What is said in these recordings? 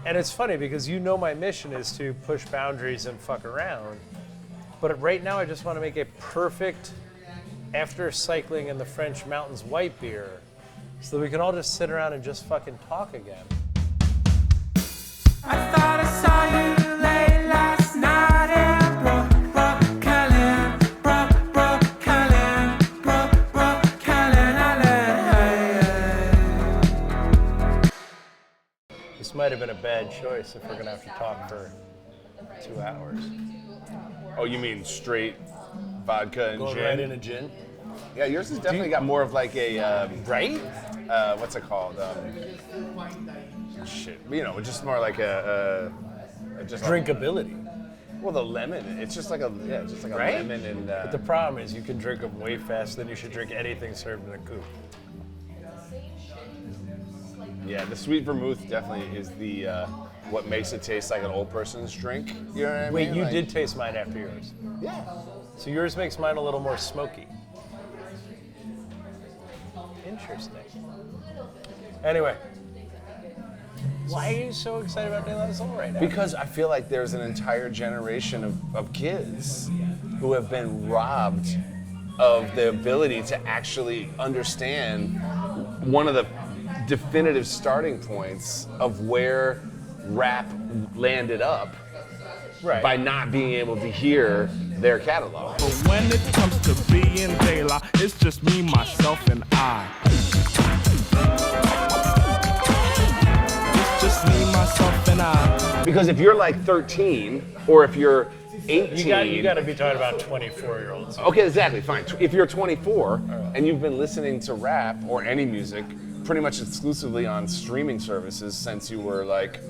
And it's funny because you know my mission is to push boundaries and fuck around. But right now I just want to make a perfect, after cycling in the French mountains, white beer so that we can all just sit around and just fucking talk again. I thought I saw you late last night and broke Callan, broke Callan, broke Callan Island. This might have been a bad choice if we're going to have to talk for 2 hours. Oh, you mean straight vodka and Going gin? right in a gin? Yeah, yours has definitely got more of like a, Right? what's it called? Shit, you know, just more like a just Drinkability. well, the lemon. It's just like a Right? lemon and. But the problem is you can drink them way faster than you should drink anything served in a coupe. Yeah, the sweet vermouth definitely is the what makes it taste like an old person's drink. You know what I Wait, mean? you Like- did taste mine after yours. Yeah. So yours makes mine a little more smoky. Interesting. Anyway, why are you so excited about De La Soul right now? Because I feel like there's an entire generation of kids who have been robbed of the ability to actually understand one of the definitive starting points of where rap landed up right. by not being able to hear their catalog. But when it comes to being De La, it's just me, myself, and I. It's just me, myself, and I. Because if you're like 13 or if you're 18, you got to be talking about 24-year-olds. okay, exactly, fine. If you're 24 and you've been listening to rap or any music pretty much exclusively on streaming services since you were like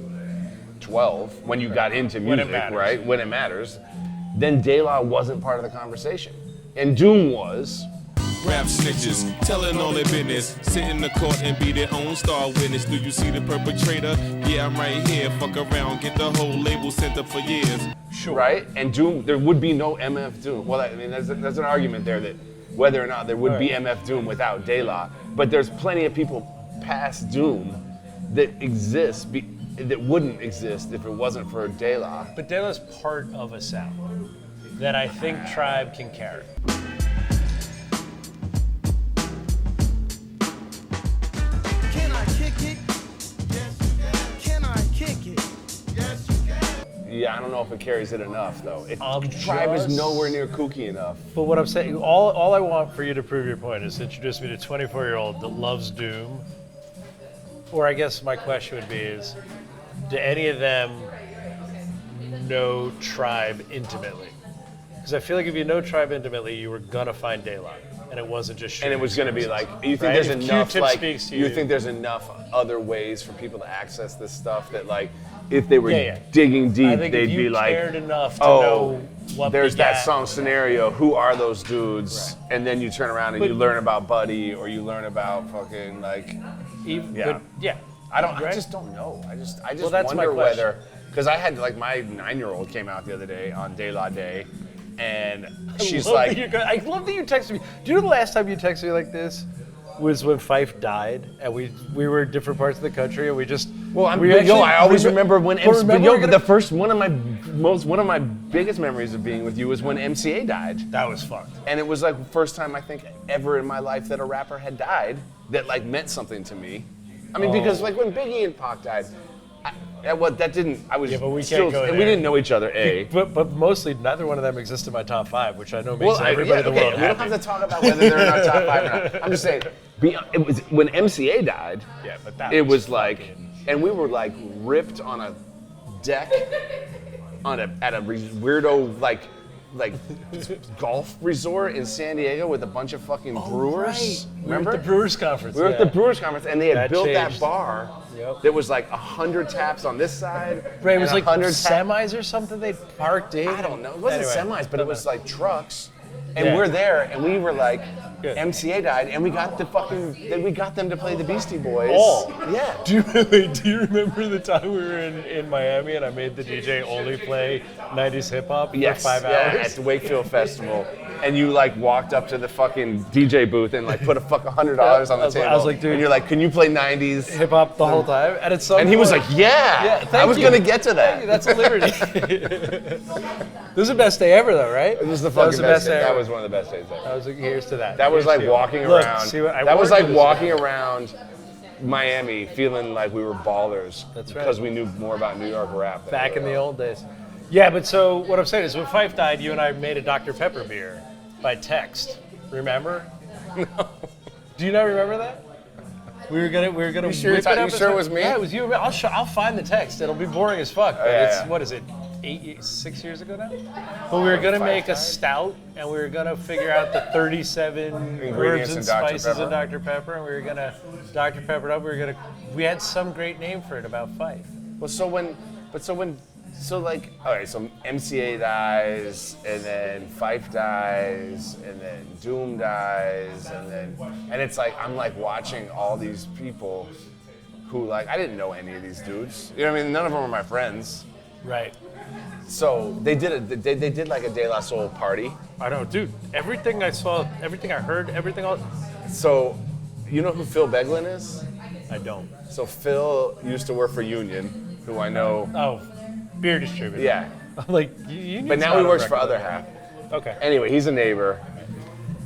12, when you got into When it music, matters. right? When it matters, then De La wasn't part of the conversation. And Doom was. Rap snitches, telling all their business. Sit in the court and be their own star witness. Do you see the perpetrator? Yeah, I'm right here. Fuck around, get the whole label sent up for years. Sure. Right? And Doom, there would be no MF Doom. Well, I mean, there's an argument there that whether or not there would be MF Doom without De La. But there's plenty of people past Doom that exist, that wouldn't exist if it wasn't for De La. But De La's part of a sound that I think Tribe can carry. Can I kick it? Yes, you can. Can I kick it? Yes, you can. Yeah, I don't know if it carries it enough, though. I'm Tribe is just- nowhere near kooky enough. But what I'm saying, all I want for you to prove your point is to introduce me to a 24-year-old that loves Doom. Or I guess my question would be is, do any of them know Tribe intimately? Because I feel like if you know Tribe intimately, you were gonna find De La, and it wasn't just. And it was going to be services. like, you think Right? there's If enough, Q-Tip like, speaks to you you. think there's enough other ways for people to access this stuff that, like, if they were Yeah. digging I deep, think they'd if you be like, cared enough to oh, know what there's that begat- song Scenario, who are those dudes? Right. And then you turn around and But- you learn about Buddy, or you learn about fucking, like, Yeah. But yeah. I Right? just don't know. I just Well, that's my wonder question. whether, because I had, like, my 9-year-old came out the other day on De La Day, and she's I love like, that I love that you texted me. Do you know the last time you texted me like this was when Fife died, and we were in different parts of the country, and we just. well, we I always remember when But remember we're gonna- the first one of my biggest memories of being with you was when MCA died. That was fucked. And it was like the first time I think ever in my life that a rapper had died that like meant something to me. I mean, because like when Biggie and Pac died, I was Yeah, but we can't still, go and we there. didn't know each other, A. But mostly neither one of them exists in my top 5, which I know makes Well, everybody in the world we don't happy. have to talk about whether they're in our top 5 or not. I'm just saying, it was when MCA died. Yeah, but that it was was like, fucking- and we were like ripped on a deck at a weirdo like golf resort in San Diego with a bunch of fucking brewers. Right. We were Remember? at the Brewers conference. We were at yeah. the Brewers conference, and they had That built changed. that bar Yep. that was like 100 taps on this side. Right, it and was like 100 semis or something they parked in. I don't know. It wasn't Anyway, semis, but it was like trucks. And Yeah. we're there, and we were like, Good. MCA Died, and we got we got them to play the Beastie Boys. Oh. Yeah. Do you remember the time we were in Miami and I made the DJ only play 90s hip hop for 5 yeah, hours? at the Wakefield Festival, and you like walked up to the fucking DJ booth and like put a fucking $100 on the table. I was like, dude, and you're like, can you play 90s hip hop the whole time? And it's And he was like, yeah. thank I was you. gonna get to that. Thank you, that's a liberty. This was the best day ever, though, right? It was the That fucking was the best best day. day That ever. was one of the best days ever. I was like, here's to that. That was Here's like to it. walking Look, around. see what I That was wore like to this- walking around Miami feeling like we were ballers. That's right. Because we knew more about New York rap. Than Back in the everywhere old days. Yeah, but so what I'm saying is when Fife died, you and I made a Dr. Pepper beer by text. Remember? No. Do you not remember that? We were gonna You sure whip you're it ta- up. you sure it was me? Yeah, it was you. I'll find the text. It'll be boring as fuck. But yeah, it's yeah. what is it? 6 years ago now? But we were gonna make a stout, and we were gonna figure out the 37 Ingredients herbs and in Dr. spices in Pepper. Dr. Pepper, and we were gonna Dr. Pepper it up. We had some great name for it about Fife. Well, so MCA dies, and then Fife dies, and then Doom dies, and it's like I'm like watching all these people who like I didn't know any of these dudes. You know what I mean? None of them were my friends. Right. So they did like a De La Soul party. I know, dude. Everything I saw, everything I heard, everything else. So you know who Phil Beglin is? I don't. So Phil used to work for Union, who I know. Oh, beer distributor. Yeah. I'm like, you need But now he works for Other Half. Okay. Anyway, he's a neighbor.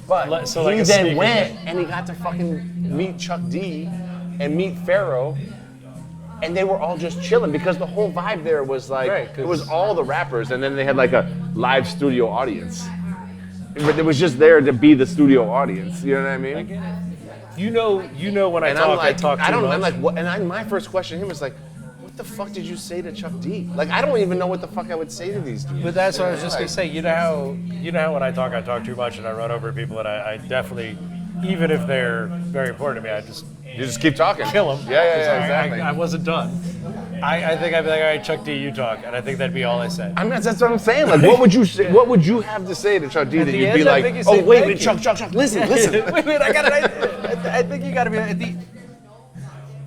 But So like he a then sneaker went guy. and he got to fucking meet Chuck D and meet Pharaoh. And they were all just chilling because the whole vibe there was like, Right, it was all the rappers and then they had like a live studio audience. But it was just there to be the studio audience. You know what I mean? I get it. You know when I And talk, I'm like, I talk too much. I'm like, what? And my first question to him was like, what the fuck did you say to Chuck D? Like, I don't even know what the fuck I would say to these dudes. But that's what I was just Like, gonna say. You know how when I talk too much and I run over people, and I definitely, even if they're very important to me, I just You just keep talking. kill them. Yeah, exactly. I wasn't done. I think I'd be like, all right, Chuck D, you talk, and I think that'd be all I said. That's what I'm saying. Like, what would you say? What would you have to say to Chuck D that the you'd end, be I like, think you oh say wait, thank you." Chuck, listen. wait, I got it. I think you got to be at the.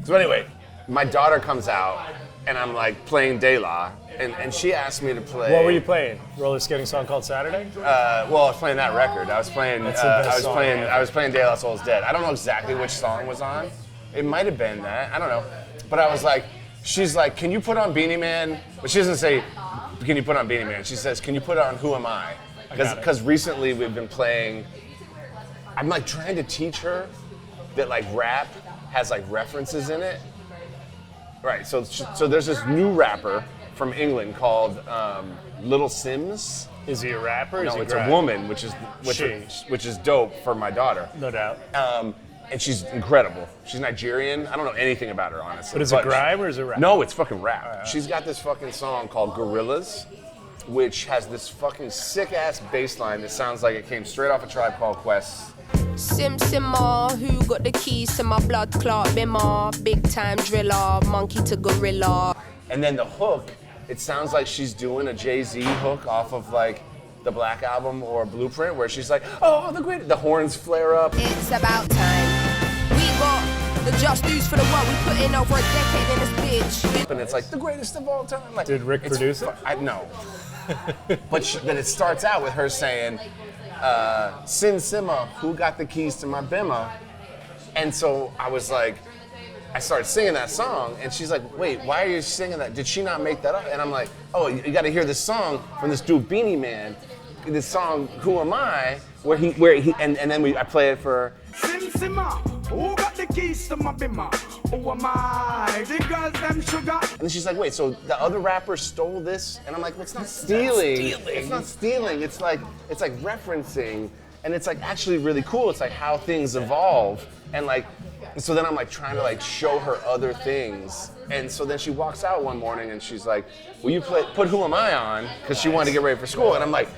So anyway, my daughter comes out, and I'm like playing De La, and she asked me to play. What were you playing? Roller skating song called Saturday? Well, I was playing that record. I was playing. That's the best I was song playing. ever. I was playing De La Soul's Dead. I don't know exactly which song was on. It might have been that. I don't know. But I was like, she's like, can you put on Beanie Man? But she doesn't say, can you put on Beanie Man? She says, can you put on Who Am I? got it. Because recently we've been playing. I'm like trying to teach her that like rap has like references in it. Right. So there's this new rapper from England called Little Sims. Is he a rapper? Or is No, he it's a grime? woman, which She. is dope for my daughter. No doubt. And she's incredible. She's Nigerian. I don't know anything about her, honestly. But is it grime or is it rap? No, it's fucking rap. She's got this fucking song called Gorillas, which has this fucking sick-ass bass line that sounds like it came straight off a Tribe Called Quest. Sim Simmer, who got the keys to my blood clot bimmer, big time driller, monkey to gorilla. And then the hook, it sounds like she's doing a Jay-Z hook off of like the Black Album or Blueprint, where she's like, oh, the horns flare up. It's about time. We got the just dues for the work we put in over a decade in this bitch. And it's like the greatest of all time. Like, Did Rick it's produce it? I know. But it starts out with her saying, Sin Simma, who got the keys to my bimmer? And so I was like, I started singing that song, and she's like, wait, why are you singing that? Did she not make that up? And I'm like, oh, you gotta hear this song from this dude Beanie Man. This song, Who Am I? Where he and then I play it for her. Sim Simma, who got the keys to my bimmer? Who am I? The girls them sugar. And then she's like, wait, so the other rapper stole this? And I'm like, well, it's not stealing. It's not stealing. It's like referencing. And it's like actually really cool. It's like how things evolve. And like, so then I'm like trying to like show her other things. And so then she walks out one morning and she's like, will you put Who Am I on? Because she wanted to get ready for school. And I'm like,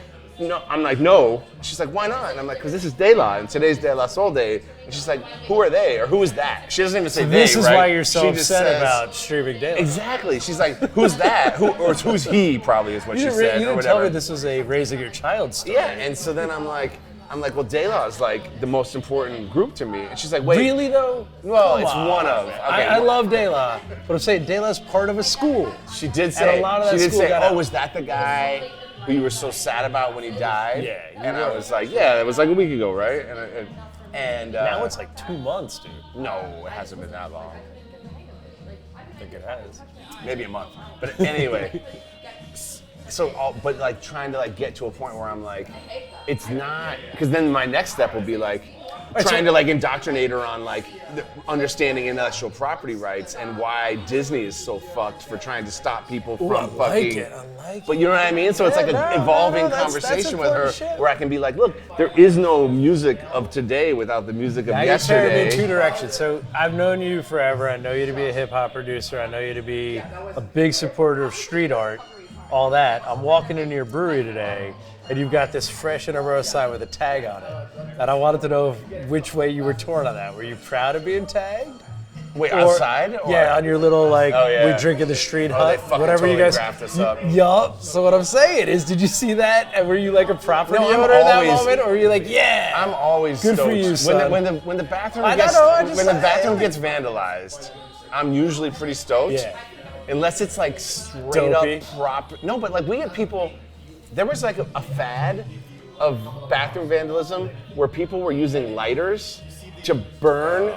no. She's like, why not? And I'm like, because this is De La, and today's De La Soul Day. And she's like, who are they? Or who is that? She doesn't even say they, This is right? why you're so She just upset says- about streaming daily. Exactly. She's like, who's that? Who's he? Probably is what You she didn't, said. you or didn't tell whatever. me this was a raising your child story. Yeah, and so then I'm like, I'm like, well, De La is like the most important group to me. And she's like, wait. Really though? Well, Come it's on. one of. Okay, I love De La, but I'm saying De La's part of a school. She did say, And a lot of that she did school say, got oh, out. was that the guy who you were so sad about when he died? Yeah, you And I were. was like, yeah, it was like a week ago, right? And Now it's like 2 months, dude. no, it hasn't been that long. I think it has. Maybe a month. But anyway, but like trying to like get to a point where I'm like, it's not, because then my next step will be like trying to like indoctrinate her on like the understanding intellectual property rights and why Disney is so fucked for trying to stop people from I like fucking. it. I like it. But you know what I mean? So it's like an evolving that's conversation with her important shit. where I can be like, look, there is no music of today without the music of Now you're tearing me in two yesterday. directions. So I've known you forever. I know you to be a hip hop producer. I know you to be a big supporter of street art, all that. I'm walking into your brewery today, and you've got this fresh in a row sign with a tag on it. And I wanted to know which way you were torn on that. Were you proud of being tagged? Wait, Or- outside? Or? Yeah, on your little like Oh, yeah. we drink in the street Oh, they hut, fucking whatever you totally guys. graphed us up. Yup. So what I'm saying is, did you see that? And were you like a property No, I'm owner at that always- moment, or were you like, yeah? I'm always Good for stoked. you, son. When the bathroom I gets know, I just- when the bathroom gets vandalized, I'm usually pretty stoked. Yeah. Unless it's like straight Dopey. up prop. No, but like we get people. There was like a fad of bathroom vandalism where people were using lighters to burn,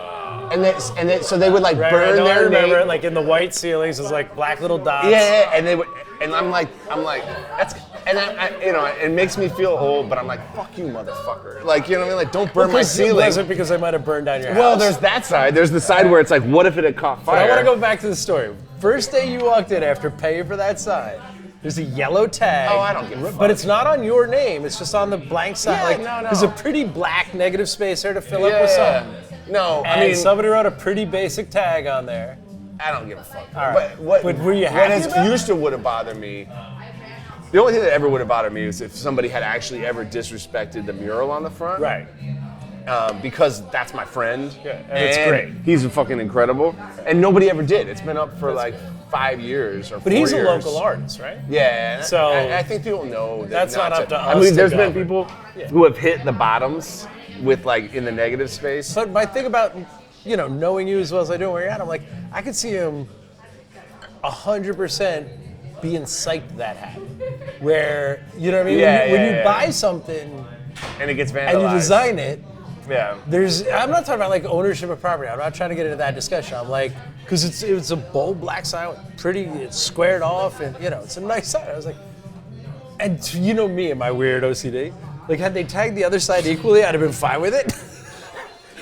and then so they would like Right, burn no, I their remember name. it, like in the white ceilings, it's like black little dots. Yeah, and they would, and I'm like, that's, and I, you know, it makes me feel old, but I'm like, fuck you, motherfucker. Like, you know what I mean? Like, don't burn my ceiling. Was it because they might have burned down your house? Well, there's that side. There's the side where it's like, what if it had caught But fire? I want to go back to the story. First day you walked in after paying for that sign, there's a yellow tag. Oh, I don't give a fuck. But it's not on your name. It's just on the blank side. Yeah, like, no. There's a pretty black negative space there to fill up with Yeah. something. No, And I mean, somebody wrote a pretty basic tag on there. I don't give a fuck. All right. But But were you what happy is about it? used to would have bothered me. The only thing that ever would have bothered me is if somebody had actually ever disrespected the mural on the front. Right. Because that's my friend. Yeah, and it's great. He's fucking incredible. And nobody ever did. It's been up for like 5 years or 4 But years. he's a local artist, right? Yeah, and So- I think people know that That's not up to I us mean, to there's been govern. people who have hit the bottoms with like in the negative space. But my thing about, knowing you as well as I do and where you're at, I'm like, I could see him 100% being psyched that happened. Where, you know what I mean? Yeah, when yeah, you yeah. buy something And it gets vandalized. and you design it, Yeah. I'm not talking about like ownership of property. I'm not trying to get into that discussion. I'm like, because it's a bold black sign, it's squared off, and it's a nice sign. I was like, and you know me and my weird OCD. Like, had they tagged the other side equally, I'd have been fine with it.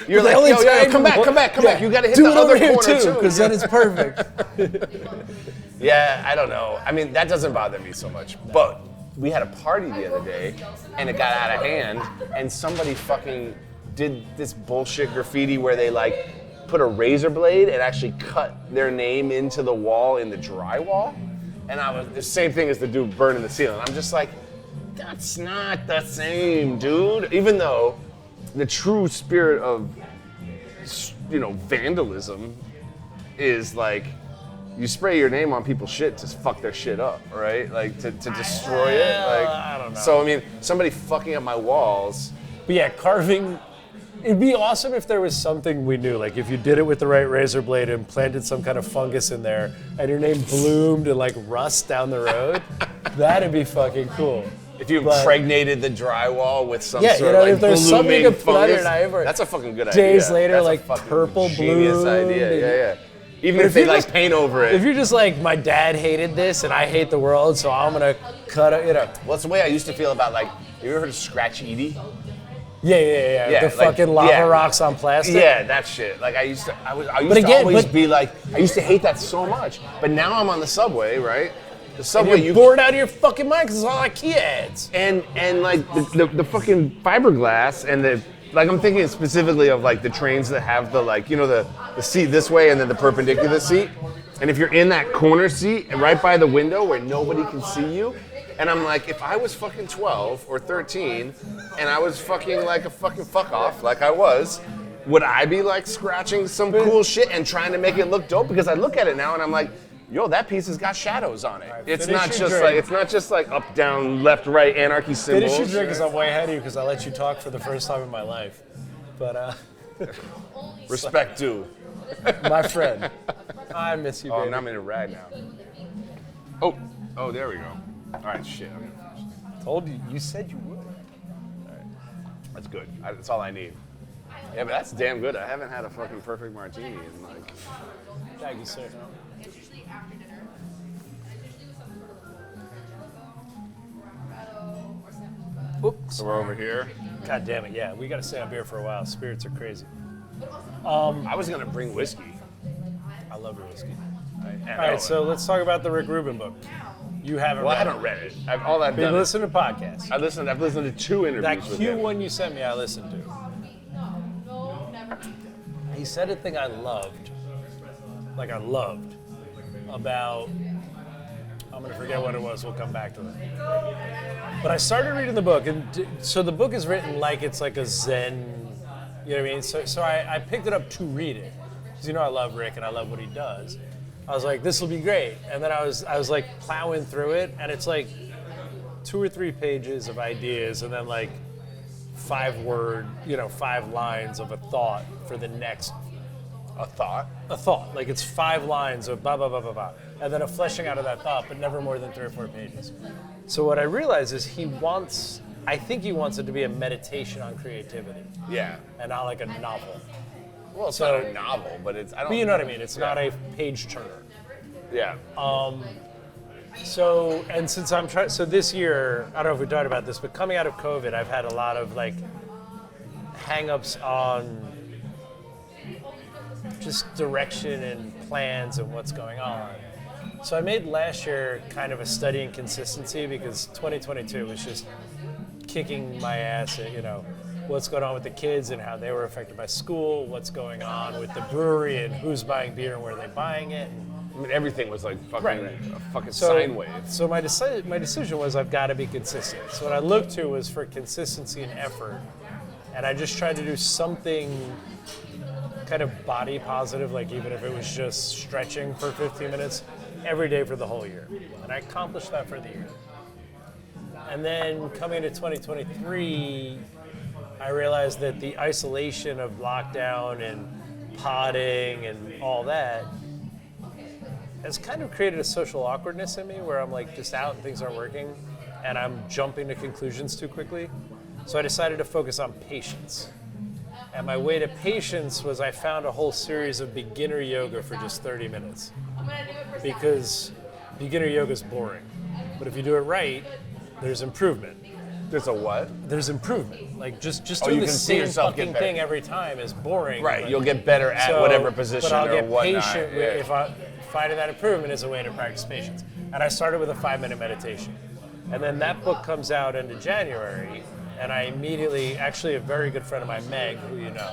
You're They like, only yo, tagged come back. Yeah. You gotta hit Do the it over other here corner too. because then it's perfect. Yeah, I don't know. I mean, that doesn't bother me so much. But we had a party the other day, and it got out of hand, and somebody fucking did this bullshit graffiti where they like put a razor blade and actually cut their name into the wall in the drywall. And I was the same thing as the dude burning the ceiling. I'm just like, that's not the same, dude. Even though the true spirit of, vandalism is like, you spray your name on people's shit to fuck their shit up, right? Like to destroy it. Like, I don't know. So I mean, somebody fucking up my walls. But yeah, carving. It'd be awesome if there was something we knew, like if you did it with the right razor blade and planted some kind of fungus in there, and your name bloomed and like rust down the road. That'd be fucking cool. If you But- impregnated the drywall with some Yeah, sort of like if there's something blooming you could put on your fungus, knife, or that's a fucking good idea. days later, That's a like fucking purple genius bloomed idea. and- Yeah. Even But if they you're like just- paint over it. If you're just like, my dad hated this and I hate the world, so I'm gonna cut it, Well, that's the way I used to feel about like. Have you ever heard of Scratch Edie? Yeah. Yeah, The like, fucking lava yeah. rocks on plastic. Yeah, that shit. Like I used to again, always but- be like, I used to hate that so much. But now I'm on the subway, right? The And subway, you're bored out of your fucking mind because it's all IKEA ads. and like the fucking fiberglass and the like. I'm thinking specifically of like the trains that have the like the seat this way and then the perpendicular seat. And if you're in that corner seat and right by the window where nobody can see you, and I'm like, if I was fucking 12 or 13 and I was fucking like a fucking fuck off like I was, would I be like scratching some cool shit and trying to make it look dope? Because I look at it now and I'm like, yo, that piece has got shadows on it. right, It's finish not your just drink. it's not just like up, down, left, right, anarchy symbols. Finish your drink because I'm way ahead of you because I let you talk for the first time in my life. But Respect due. my friend, I miss you, Oh, baby. I'm in a rag now. Oh, there we go. All right, shit. I'm gonna finish. Told you. You said you would. That's good. That's all I need. Yeah, but that's damn good. I haven't had a fucking perfect martini in like. Thank you, sir. Oops. So we're over here. God damn it, yeah. We got to stay on beer for a while. Spirits are crazy. I was gonna bring whiskey. I love your whiskey. All All right, so let's talk about the Rick Rubin book. You haven't Well, I read haven't it. read it. All I've But you done. listen to podcasts. I've listened to 2 interviews That with Q him. one you sent me, I listened to. He said a thing I loved, about, I'm gonna forget what it was, we'll come back to it. But I started reading the book, and so the book is written like it's like a Zen, you know what I mean? So I picked it up to read it, because you know I love Rick and I love what he does. I was like, this will be great. And then I was like plowing through it, and it's like 2 or 3 pages of ideas, and then like 5 lines of a thought for the next. A thought. A thought, like it's 5 lines of blah, blah, blah, blah, blah, and then a fleshing out of that thought, but never more than 3 or 4 pages. So what I realize is I think he wants it to be a meditation on creativity, Yeah. and not like a novel. Well, it's not a novel, but it's. I don't. But you know what I mean, it's not a page turner. Yeah. So, and since so this year, I don't know if we talked about this, but coming out of COVID, I've had a lot of like hang-ups on just direction and plans and what's going on. So I made last year kind of a study in consistency because 2022 was just kicking my ass at, what's going on with the kids and how they were affected by school, what's going on with the brewery and who's buying beer and where they're buying it. I mean, everything was like fucking Right. a fucking sine wave. So my decision was I've got to be consistent. So what I looked to was for consistency and effort, and I just tried to do something kind of body positive, like even if it was just stretching for 15 minutes every day for the whole year. And I accomplished that for the year. And then coming into 2023, I realized that the isolation of lockdown and podding and all that has kind of created a social awkwardness in me where I'm like just out and things aren't working and I'm jumping to conclusions too quickly. So I decided to focus on patience. And my way to patience was I found a whole series of beginner yoga for just 30 minutes. Because beginner yoga is boring. But if you do it right, there's improvement. There's a what? There's improvement. Like just Oh, doing you the can see same yourself get fucking better. thing every time is boring. Right. but- You'll get better at So- whatever position but I'll or get whatnot. patient Yeah. if finding that improvement is a way to practice patience. And I started with a 5-minute meditation. And then that book comes out into January, and I immediately, actually a very good friend of mine, Meg, who you know,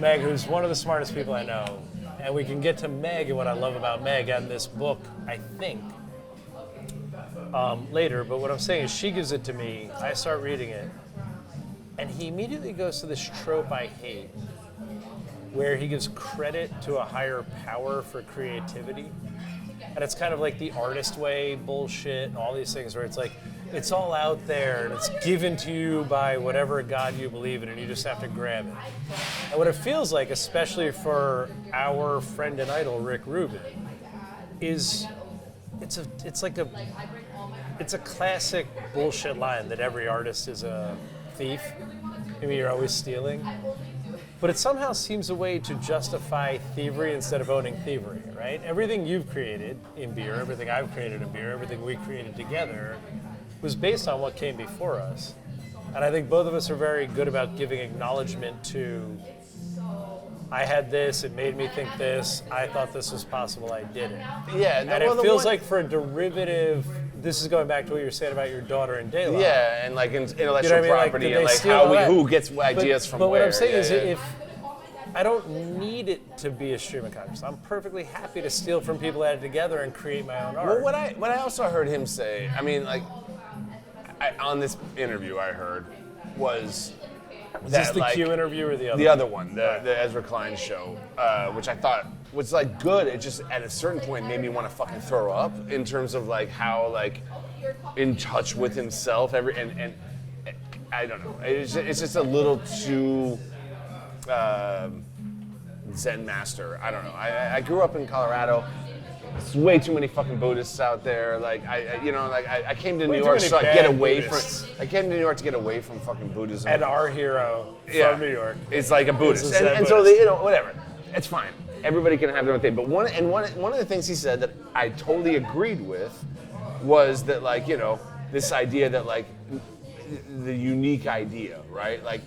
Meg, who's one of the smartest people I know, and we can get to Meg and what I love about Meg and this book, I think, later, but what I'm saying is she gives it to me, I start reading it, and he immediately goes to this trope I hate, where he gives credit to a higher power for creativity. And it's kind of like the artist way bullshit and all these things where it's like, it's all out there and it's given to you by whatever God you believe in and you just have to grab it. And what it feels like, especially for our friend and idol, Rick Rubin, is it's a classic bullshit line that every artist is a thief. Maybe you're always stealing. But it somehow seems a way to justify thievery instead of owning thievery, right? Everything you've created in beer, everything I've created in beer, everything we created together was based on what came before us. And I think both of us are very good about giving acknowledgement to, I had this, it made me think this, I thought this was possible, I did it. Yeah. And well, it the feels one- like for a derivative, this is going back to what you were saying about your daughter and Dayla. Yeah, and like intellectual You know what I mean? Like, property did and they like steal all that? who gets ideas from but where. What I'm saying is, yeah. if I don't need it to be a stream of consciousness, I'm perfectly happy to steal from people, add it together, and create my own art. Well, what I also heard him say, I mean, like, on this interview I heard was is this that, the like, Q interview or the other? the other one, the Ezra Klein show, which I thought was like good. It just at a certain point made me want to fucking throw up in terms of like how like in touch with himself and I don't know. It's just a little too Zen master. I don't know. I grew up in Colorado. There's way too many fucking Buddhists out there. Like I came to New York many so I bad get away Buddhists. from. I came to New York to get away from fucking Buddhism. And our hero from New York. It's like a Buddhist, Is a Zen and so Buddhist. they, whatever. It's fine. Everybody can have their own thing. But one of the things he said that I totally agreed with was that like this idea that like the unique idea, right? Like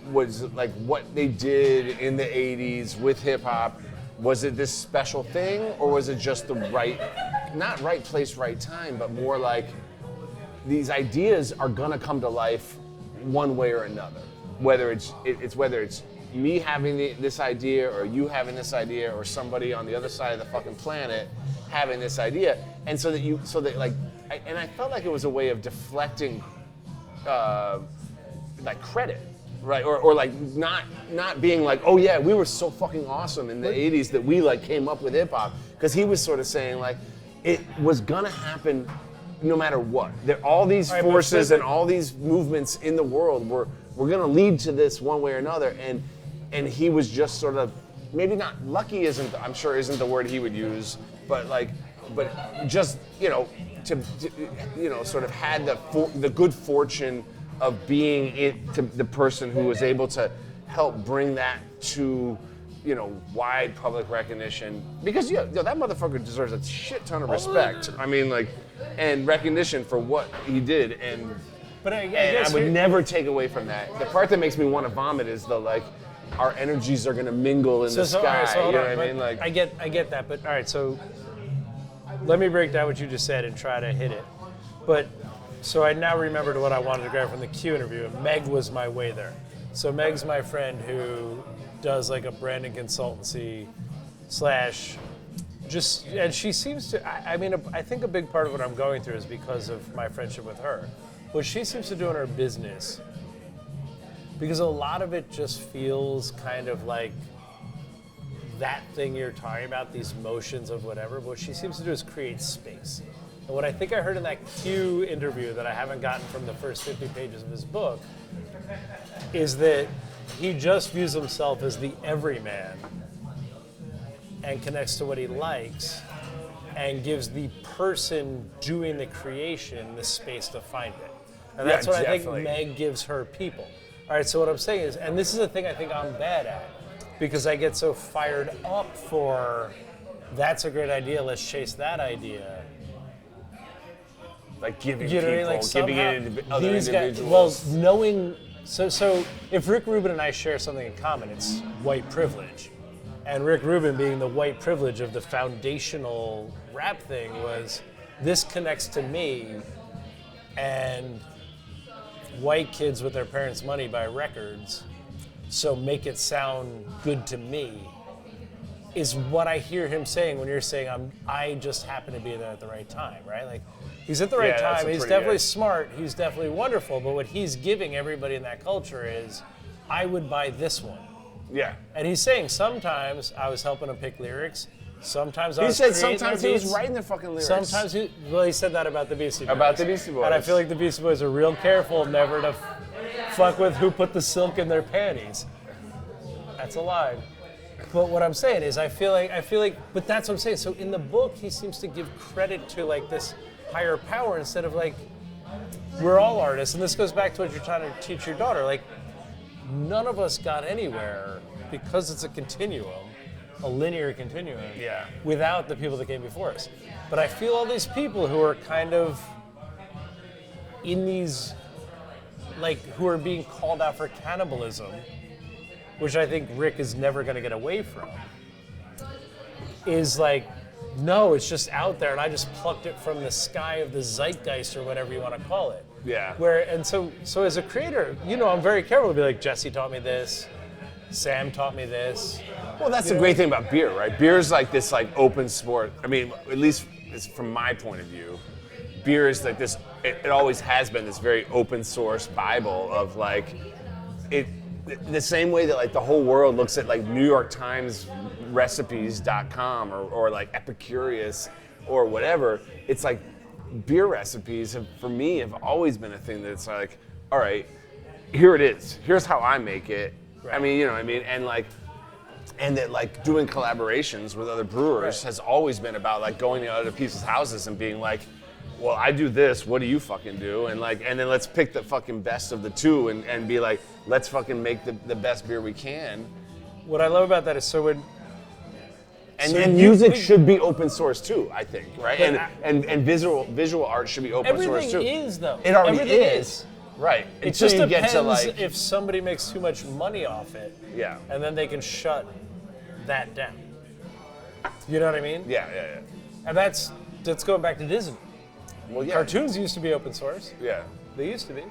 was like what they did in the 80s with hip hop. Was it this special thing, or was it just the not right place, right time, but more like these ideas are gonna come to life one way or another. Whether it's me having this idea, or you having this idea, or somebody on the other side of the fucking planet having this idea, and so that I felt like it was a way of deflecting, like credit. Right, or like not being like, oh yeah, we were so fucking awesome in the 80s that we like came up with hip hop, because he was sort of saying like it was gonna happen no matter what. All these forces and all these movements in the world were gonna lead to this one way or another, and he was just sort of maybe not lucky isn't the word he would use, but just sort of had the good fortune of being to the person who was able to help bring that to, wide public recognition. Because that motherfucker deserves a shit ton of respect. I mean, like, and recognition for what he did. But I And guess I would never take away from that. The part that makes me want to vomit is the like, our energies are gonna mingle in the sky. all right, so You hold know on, what I mean? Like, I get that, but all right, so let me break down what you just said and try to hit it. But so I now remembered what I wanted to grab from the Q interview, and Meg was my way there. So Meg's my friend who does like a branding consultancy / just, and she seems to, I think a big part of what I'm going through is because of my friendship with her. What she seems to do in her business, because a lot of it just feels kind of like that thing you're talking about, these motions of whatever, but what she seems to do is create space. And what I think I heard in that Q interview that I haven't gotten from the first 50 pages of his book is that he just views himself as the everyman and connects to what he likes and gives the person doing the creation the space to find it. And that's what definitely. I think Meg gives her people. All right, so what I'm saying is, and this is the thing I think I'm bad at, because I get so fired up for, that's a great idea, let's chase that idea. like giving You know what I mean? people, Like giving somehow it to other these guys, individuals. well, knowing, so if Rick Rubin and I share something in common, it's white privilege. And Rick Rubin being the white privilege of the foundational rap thing was, this connects to me, and white kids with their parents' money buy records, so make it sound good to me, is what I hear him saying when you're saying I just happen to be there at the right time, right? Like, he's at the right Yeah, that's time, a he's pretty definitely good- smart, he's definitely wonderful, but what he's giving everybody in that culture is, I would buy this one. Yeah. And he's saying sometimes I was helping him pick lyrics, sometimes I He was said creating sometimes their he was beats, writing their fucking lyrics. sometimes he said that about the Beastie Boys. About the Beastie Boys. And I feel like the Beastie Boys are real careful never to fuck with who put the silk in their panties. That's a lie. But what I'm saying is I feel like, but that's what I'm saying. So in the book, he seems to give credit to like this higher power instead of like, we're all artists. And this goes back to what you're trying to teach your daughter. Like, none of us got anywhere because it's a continuum, a linear continuum, Yeah. without the people that came before us. But I feel all these people who are kind of in these, like, who are being called out for cannibalism, which I think Rick is never going to get away from, is like, no, it's just out there, and I just plucked it from the sky of the zeitgeist or whatever you want to call it. Yeah. So as a creator, I'm very careful to be like, Jesse taught me this, Sam taught me this. Well, that's the great thing about beer, right? Beer is like this like open sport. I mean, at least it's from my point of view, beer is like this, it always has been this very open source Bible of like, the same way that like the whole world looks at like New York Times recipes.com or like Epicurious or whatever, it's like beer recipes for me have always been a thing that's like, all right, here it is. Here's how I make it. I mean, you know what I mean? And that like doing collaborations with other brewers has always been about like going to other people's houses and being like, well, I do this, what do you fucking do? And then let's pick the fucking best of the two and be like, let's fucking make the best beer we can. What I love about that is And music should be open source too, I think, right? And visual art should be open source too. Everything is though. It already Everything is. Right. It Until just you depends get to like, if somebody makes too much money off it. Yeah. And then they can shut that down. You know what I mean? Yeah. And that's going back to Disney. Well, yeah. Cartoons used to be open source. Yeah. They used to be.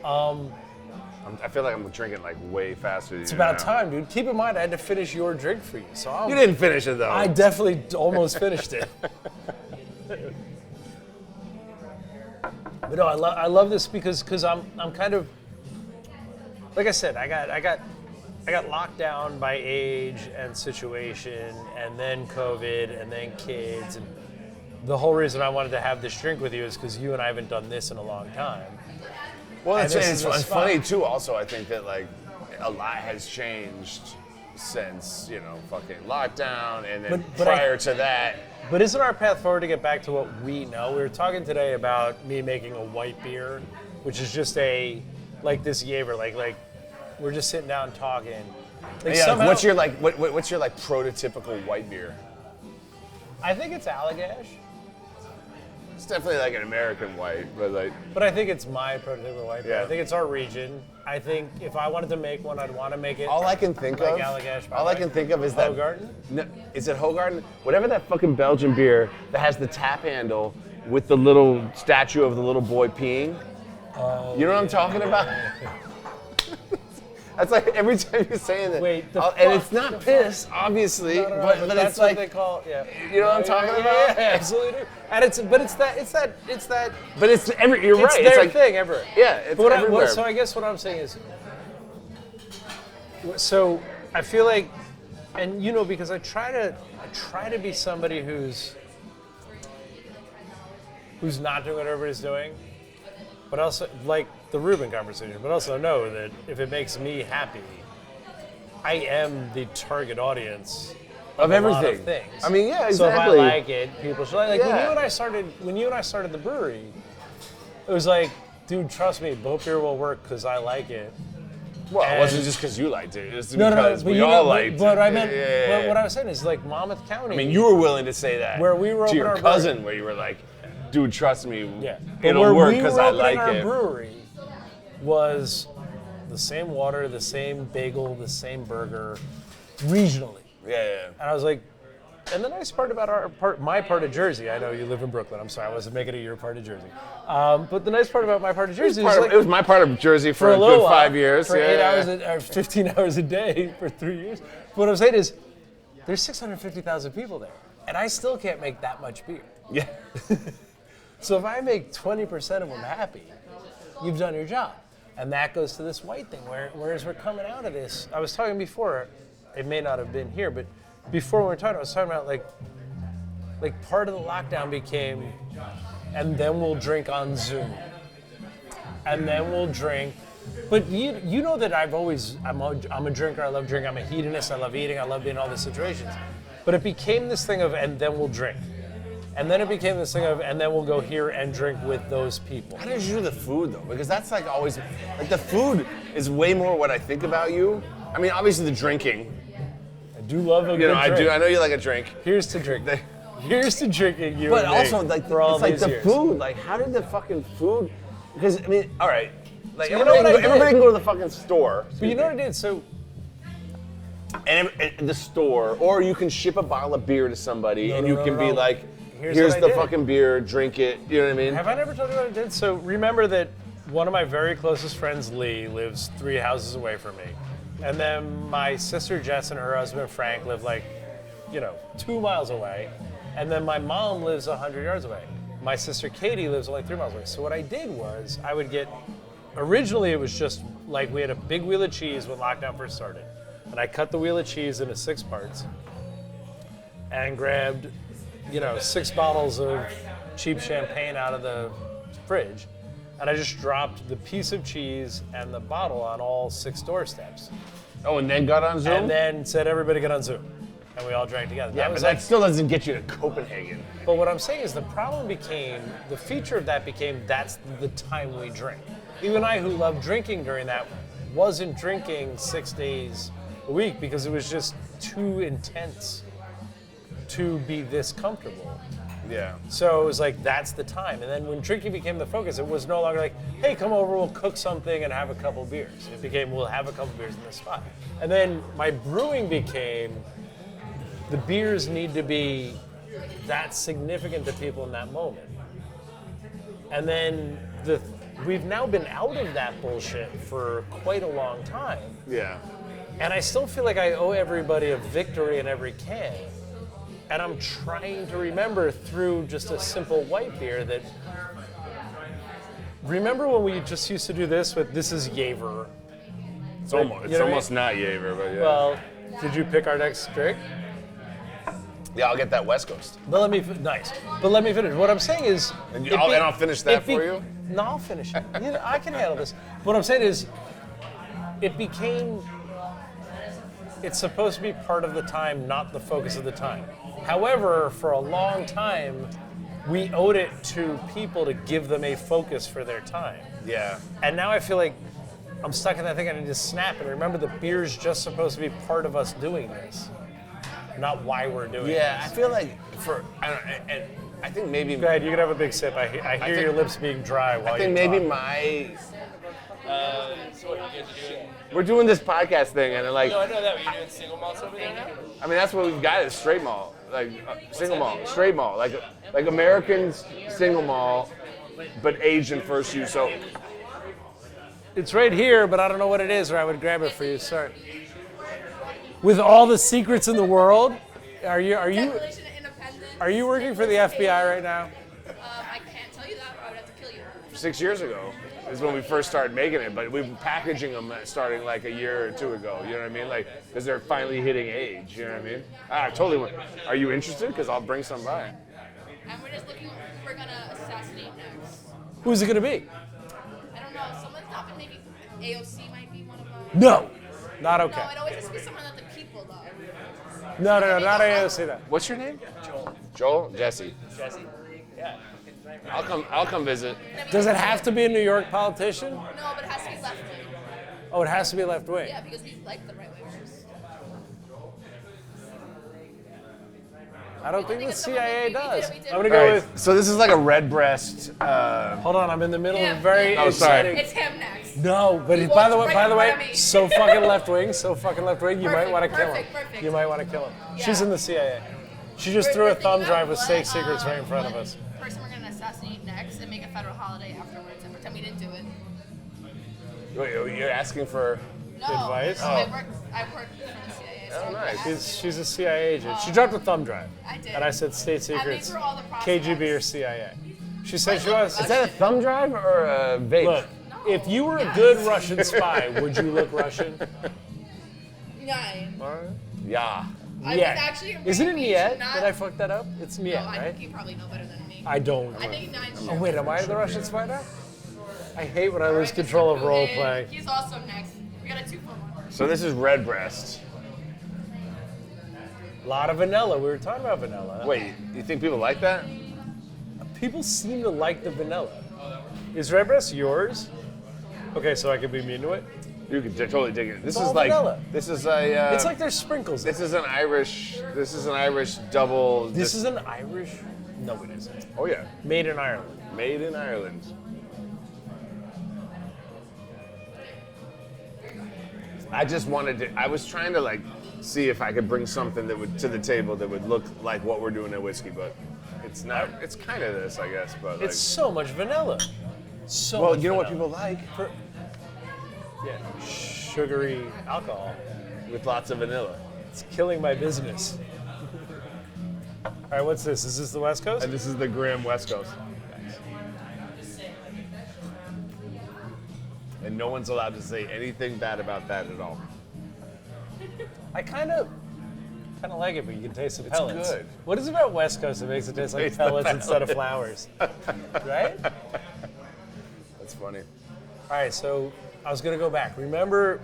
I feel like I'm drinking like way faster than you. It's about time, dude. Keep in mind, I had to finish your drink for you. So You didn't finish it though. I definitely almost finished it. But no, I love this because I'm kind of, like I said, I got locked down by age and situation, and then COVID, and then kids, and the whole reason I wanted to have this drink with you is because you and I haven't done this in a long time. Well, And it's this is what's funny fun. too. Also, I think that like a lot has changed since fucking lockdown, and then But prior to that. But isn't our path forward to get back to what we know? We were talking today about me making a white beer, which is just like this Jaeger, like we're just sitting down talking. Like Yeah, somehow- what's your prototypical white beer? I think it's Allagash, It's definitely like an American white, but like but I think it's my prototypical white beer. Yeah. I think it's our region. I think if I wanted to make one, I'd want to make it. all I can think like of. Allagash. All I can think of is that. Hogarten? No, is it Hogarten? Whatever that fucking Belgian beer that has the tap handle with the little statue of the little boy peeing. You know what I'm talking about? That's like every time you're saying that. Wait, and it's not piss, obviously, No, but that's it's what like they call. Yeah. you know what I'm talking Yeah, about? Yeah, absolutely. And it's that. But it's you're It's right. their It's like thing everywhere. yeah, it's But everywhere. so I guess what I'm saying is, so I feel like, and because I try to be somebody who's not doing what everybody's doing, but also like the Rubin conversation, but also know that if it makes me happy, I am the target audience of a lot everything. of things. I mean, yeah, So exactly. if I like it, people should like. Yeah. When you and I started the brewery, it was like, dude, trust me, boat beer will work because I like it. Well, it wasn't and- just because you liked it. It was No, because but we you all know, liked but it. I meant, Yeah. but what I was saying is like Monmouth County. I mean, you were willing to say that Where we were to opening your our cousin, where you were like, dude, trust me, yeah, but it'll where work we because were I opening like our it. brewery was the same water, the same bagel, the same burger, regionally. Yeah. And I was like, and the nice part about my part of Jersey, I know you live in Brooklyn. I'm sorry, I wasn't making it your part of Jersey. But the nice part about my part of Jersey is like, It was my part of Jersey for a little good while, 5 years. for yeah. 8 hours, or 15 hours a day for 3 years. But what I'm saying is, there's 650,000 people there, and I still can't make that much beer. Yeah. So if I make 20% of them happy, you've done your job. And that goes to this white thing, whereas we're coming out of this, I was talking before, it may not have been here, but before we were talking, I was talking about like part of the lockdown became, and then we'll drink on Zoom. And then we'll drink. But you know that I'm a drinker, I love drinking, I'm a hedonist, I love eating, I love being in all these situations. But it became this thing of, and then we'll drink. And then it became this thing of, and then we'll go here and drink with those people. How did you do the food though? Because that's like always, like the food is way more what I think about you. I mean, obviously the drinking. I do love a You good know, I drink. do. I know you like a drink. Here's to drinking. Here's to drinking you But and me also, like, for all it's like these the years. food. Like, how did the fucking food? Because I mean, all right, like So you know what I did? everybody can go to the fucking store. But you know what I did? So And the store, or you can ship a bottle of beer to somebody, and you can be no. like, Here's "Here's what I the did. fucking beer, drink it." You know what I mean? have I never told you what I did? So remember that one of my very closest friends, Lee, lives 3 houses away from me. And then my sister Jess and her husband Frank live 2 miles away. And then my mom lives 100 yards away. My sister Katie lives only 3 miles away. So what I did was originally it was just like we had a big wheel of cheese when lockdown first started. and I cut the wheel of cheese into 6 parts and grabbed, 6 bottles of cheap champagne out of the fridge, and I just dropped the piece of cheese and the bottle on all 6 doorsteps. Oh, and then got on Zoom? And then said, everybody get on Zoom. And we all drank together. Yeah, but that still doesn't get you to Copenhagen. But what I'm saying is the feature of that became, that's the time we drink. Even I, who loved drinking during that, wasn't drinking 6 days a week because it was just too intense to be this comfortable. Yeah. So it was like, that's the time. And then when drinking became the focus, it was no longer like, hey, come over, we'll cook something and have a couple beers. It became, we'll have a couple beers in this spot. And then my brewing became, the beers need to be that significant to people in that moment. And then we've now been out of that bullshit for quite a long time. Yeah. And I still feel like I owe everybody a victory in every can. And I'm trying to remember through just a simple white beer that, remember when we just used to do this with, this is Jaeger. It's Like, almost, you know what I almost not Jaeger, but yeah. Well, did you pick our next drink? Yeah, I'll get that West Coast. But let me finish. What I'm saying is, And I'll finish that for you? No, I'll finish it. I can handle this. What I'm saying is, it's supposed to be part of the time, not the focus of the time. However, for a long time, we owed it to people to give them a focus for their time. Yeah. And now I feel like I'm stuck in that thing. I need to snap and remember the beer's just supposed to be part of us doing this, not why we're doing it. Yeah, I feel like I think maybe. Go ahead, you can have a big sip. I hear your lips being dry while I think you maybe talk. So what you guys are doing? We're doing this podcast thing, and like, No, I know that. Are you doing single malts over there now? I mean, that's what we've got is straight malt, like single malt, straight malt, like Americans single malt, but aged in first use oak. It's right here, but I don't know what it is, or I would grab it for you. Sorry. With all the secrets in the world, are you working for the FBI right now? I can't tell you that, or I would have to kill you. 6 years ago is when we first started making it, but we were packaging them starting like a year or 2 ago. You know what I mean? Like, because they're finally hitting age. You know what I mean? I totally want. Are you interested? Because I'll bring some by. And we're just looking, we're gonna assassinate next. Who's it gonna be? I don't know, someone's not been maybe, AOC might be one of them. No, not No, okay. it always has to be someone that the people love. No, not AOC. That. What's your name? Joel. Jesse. Jesse. Yeah. I'll come visit. Does it have to be a New York politician? No, but it has to be left wing. Oh, it has to be left wing. Yeah, because we like the right wingers. I don't think the CIA does. We did. I'm gonna go with. So this is like a Redbreast. Hold on, I'm in the middle of Yeah. a very Oh, sorry. exciting. It's him next. No, but He by the walks way, right in front of me. so fucking left wing, so fucking left wing. You might Perfect, want to kill him. perfect. You might want to kill him. She's Yeah. in the CIA. She just threw a thumb drive with state secrets right in front of us. The person we're gonna assassinate next and make a federal holiday afterwards and pretend we didn't do it. Wait, you're asking for? No. Advice? I work for the CIA. So Oh, nice. She's a CIA agent. She dropped a thumb drive. I did. And I said state secrets, through all the KGB or prospects. CIA. She said she was. Is that a thumb drive or a vape? Look, if you were a good Russian spy, would you look Russian? 9. Yeah. I was actually Isn't it really Niet? not- Did I fuck that up? It's Niet, No, I right? think you probably know better than me. I don't. I think 9 Oh wait, am I the Russian spy now? I hate when I lose control of role play. He's also next. We got a 2-for-1. So this is Redbreast. A lot of vanilla. We were talking about vanilla. Wait, you think people like that? People seem to like the vanilla. Is Redbreast yours? Okay, so I can be mean to it. You could totally dig it. This It's is all like vanilla. this is a. It's like there's sprinkles. This is an Irish. This is an Irish double. This is an Irish. No, it isn't. Oh yeah, Made in Ireland. made in Ireland. I just wanted to. I was trying to like see if I could bring something that would to the table that would look like what we're doing at whiskey, but it's not. It's kind of this, I guess. But like, It's so much vanilla. So well, much you know what vanilla. people like Yeah, sugary alcohol. with lots of vanilla. It's killing my business. All right, what's this? Is this the West Coast? And this is the Graham West Coast. And no one's allowed to say anything bad about that at all. I kind of like it, but you can taste the pellets. good. What is it about West Coast that makes it taste like Taste the pellets instead of flowers? Right? That's funny. All right, so I was gonna go back. Remember,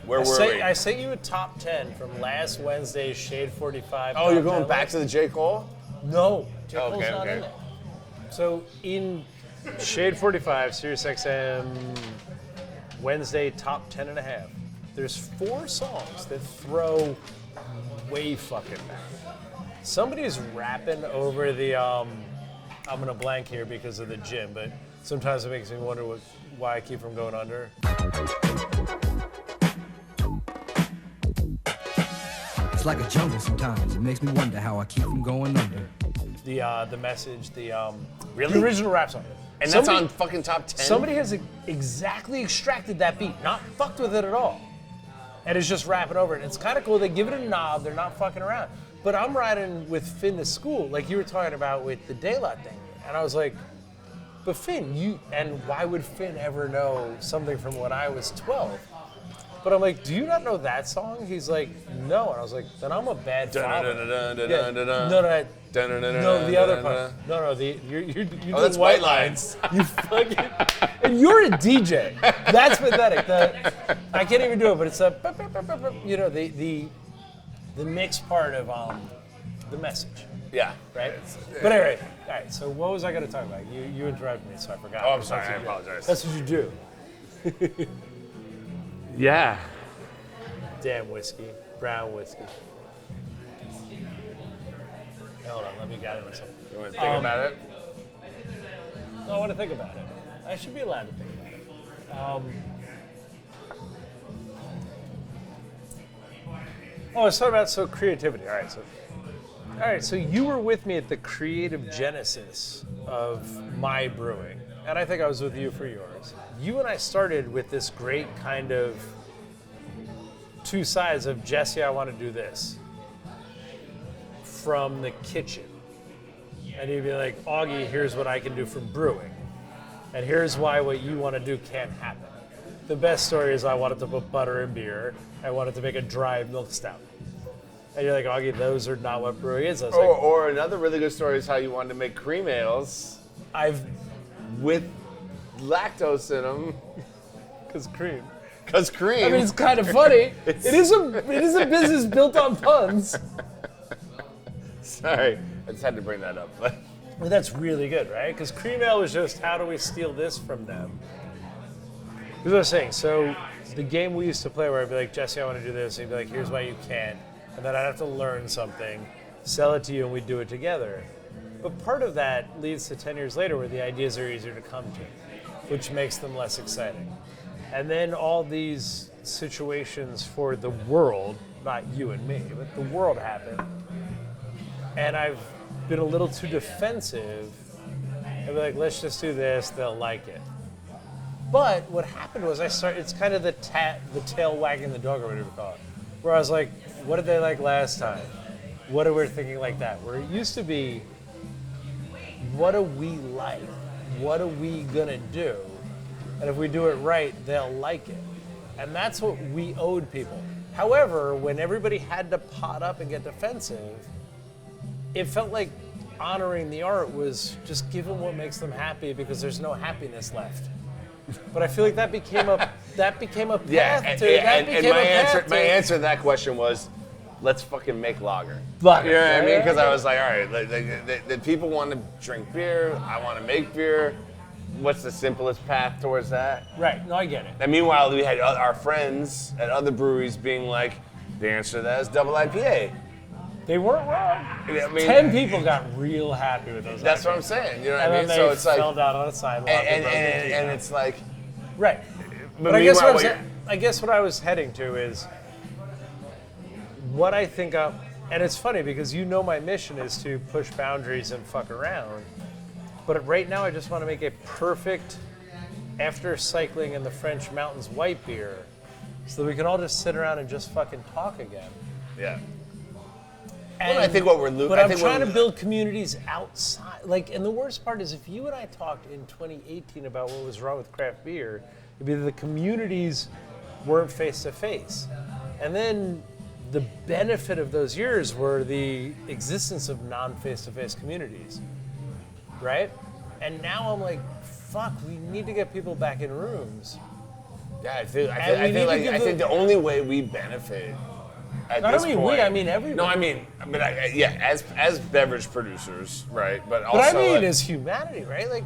Where were we? I sent you a top 10 from last Wednesday's Shade 45. Oh, top you're going 10 back list. to the J. Cole? No, J. Cole's Okay, not okay. in there. So in Shade 45, Sirius XM, Wednesday top 10 and a half. There's 4 songs that throw way fucking back. Somebody's rapping over the, I'm gonna blank here because of the gym, but sometimes it makes me wonder why I keep from going under. It's like a jungle sometimes. It makes me wonder how I keep from going under. The message, Really? the original rap song. And Somebody- that's on fucking top 10? Somebody has exactly extracted that beat, not fucked with it at all, and is just rapping over it. It's kind of cool. They give it a nod. They're not fucking around. But I'm riding with Finn to school, like you were talking about with the daylight thing, and I was like, but Finn, why would Finn ever know something from when I was 12? But I'm like, do you not know that song? He's like, no. And I was like, then I'm a bad father. Yeah. No, the other part. No, you're doing Oh, that's White Lines. You fucking, and you're a DJ. That's pathetic. I can't even do it, but it's the mixed part of the message, Yeah. right? But anyway, all right. So what was I going to talk about? You interrupted me, so I forgot. Oh, I'm sorry. That's I what you do. apologize. That's what you do. Yeah. Damn whiskey, brown whiskey. Hold on, let me get into something. You want to think about it? I want to think about it. I should be allowed to think about it. Let's talk about creativity. All right. So you were with me at the creative genesis of my brewing, and I think I was with you for yours. You and I started with this great kind of 2 sides of Jesse, I want to do this from the kitchen. And you'd be like, Augie, here's what I can do from brewing. And here's why what you want to do can't happen. The best story is I wanted to put butter in beer. I wanted to make a dry milk stout. And you're like, Augie, those are not what brewing is. I was like, Or another really good story is how you wanted to make cream ales with lactose in them. because cream. Because cream. I mean, it's kind of funny. It is a business built on puns. Sorry, I just had to bring that up. But that's really good, right? Because cream ale was just, how do we steal this from them? That's what I was saying. So the game we used to play where I'd be like, Jesse, I want to do this. And he'd be like, here's why you can't. And then I'd have to learn something, sell it to you, and we'd do it together. But part of that leads to 10 years later where the ideas are easier to come to, which makes them less exciting. And then all these situations for the world, not you and me, but the world happen. And I've been a little too defensive. I'd be like, let's just do this, they'll like it. But what happened was it's kind of the tail wagging the dog, or whatever you call it. Where I was like, what did they like last time? What are we thinking like that? Where it used to be, what do we like? What are we gonna do? And if we do it right, they'll like it. And that's what we owed people. However, when everybody had to pot up and get defensive, it felt like honoring the art was just give them what makes them happy because there's no happiness left. But I feel like that became a path My answer to that question was, let's fucking make lager. Lager. You know what I mean? Yeah. Because I was like, all right, the people want to drink beer. I want to make beer. What's the simplest path towards that? Right. No, I get it. And meanwhile, we had our friends at other breweries being like, the answer to that is double IPA. They weren't wrong. I mean, 10 people got real happy with those. That's what I'm IPAs. saying. You know what And I mean? then So they it's like, fell down on the sidewalk. and it's like, right. but I guess, meanwhile, I guess what I was heading to is what I think of, and it's funny because you know my mission is to push boundaries and fuck around. But right now I just want to make a perfect, after cycling in the French mountains, white beer so that we can all just sit around and just fucking talk again. yeah. And, Well, I think what we're losing. But I'm trying to build communities outside. And the worst part is if you and I talked in 2018 about what was wrong with craft beer, it'd be that the communities weren't face to face. And then the benefit of those years were the existence of non-face-to-face communities, right? And now I'm like, fuck, we need to get people back in rooms. Yeah, I the think the only way we benefit at Not this only point. we, I mean everybody. No, I mean, but as beverage producers, right? But also, But I mean, like, as humanity, right? Like,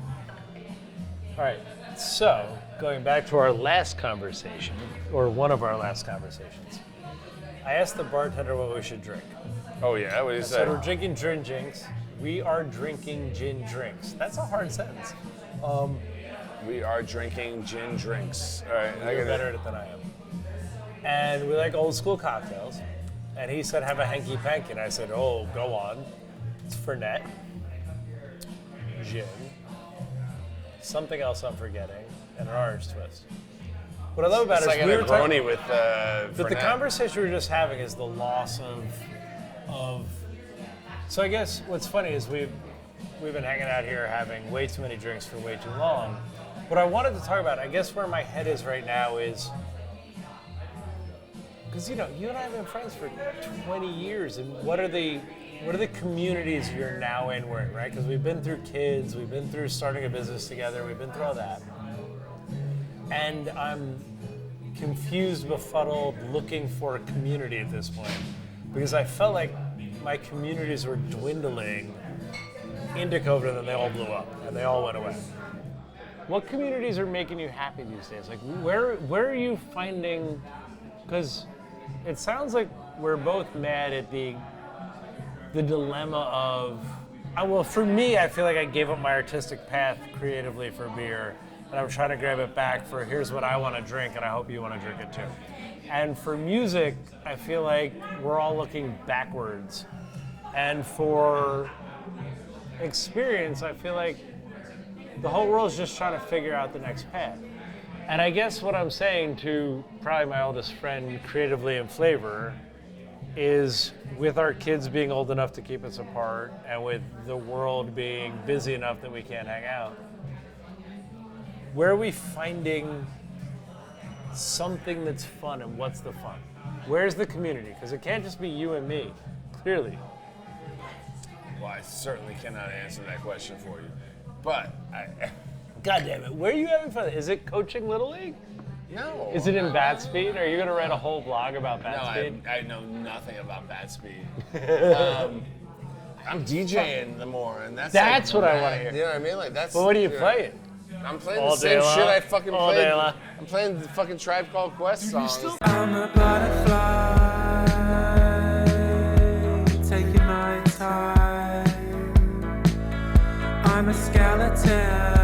all right. So going back to our last conversation, or one of our last conversations, I asked the bartender what we should drink. oh yeah, what do you So say? we're drinking gin drinks. We are drinking gin drinks. That's a hard sentence. We are drinking gin drinks. All right, You're better at it than I am. And we like old school cocktails. And he said, have a hanky panky. And I said, oh, go on. It's Fernet, gin, something else I'm forgetting, and an orange twist. What I love about It's it like is a we were talking, Negroni with but the Fernet. conversation we were just having is the loss of. So I guess what's funny is we've been hanging out here having way too many drinks for way too long. What I wanted to talk about, I guess where my head is right now is, because you and I have been friends for 20 years, and what are the communities you're now in? We're in, right? Because we've been through kids, we've been through starting a business together, we've been through all that, and I'm confused, befuddled, looking for a community at this point, because I felt like my communities were dwindling into COVID, and then they all blew up and they all went away. What communities are making you happy these days? Like, where are you finding? Because it sounds like we're both mad at the dilemma of. Well, for me, I feel like I gave up my artistic path creatively for beer, and I'm trying to grab it back for here's what I want to drink, and I hope you want to drink it too. And for music, I feel like we're all looking backwards. And for experience, I feel like the whole world's just trying to figure out the next path. And I guess what I'm saying to probably my oldest friend, creatively in flavor, is with our kids being old enough to keep us apart, and with the world being busy enough that we can't hang out, where are we finding something that's fun, and what's the fun? Where's the community? Because it can't just be you and me, clearly. Well, I certainly cannot answer that question for you, but God damn it, where are you having fun? Is it coaching Little League? no. Is it in bat speed? Are you going to write a whole blog about bat No, speed? I know nothing about bat speed. I'm DJing the more, and that's That's like, what I wanna hear. You know what I mean? Like that's. But what are you know, playing? I'm playing All the same day shit long? I fucking All played. day long? I'm playing the fucking Tribe Called Quest songs. I'm a butterfly, taking my time. I'm a skeleton.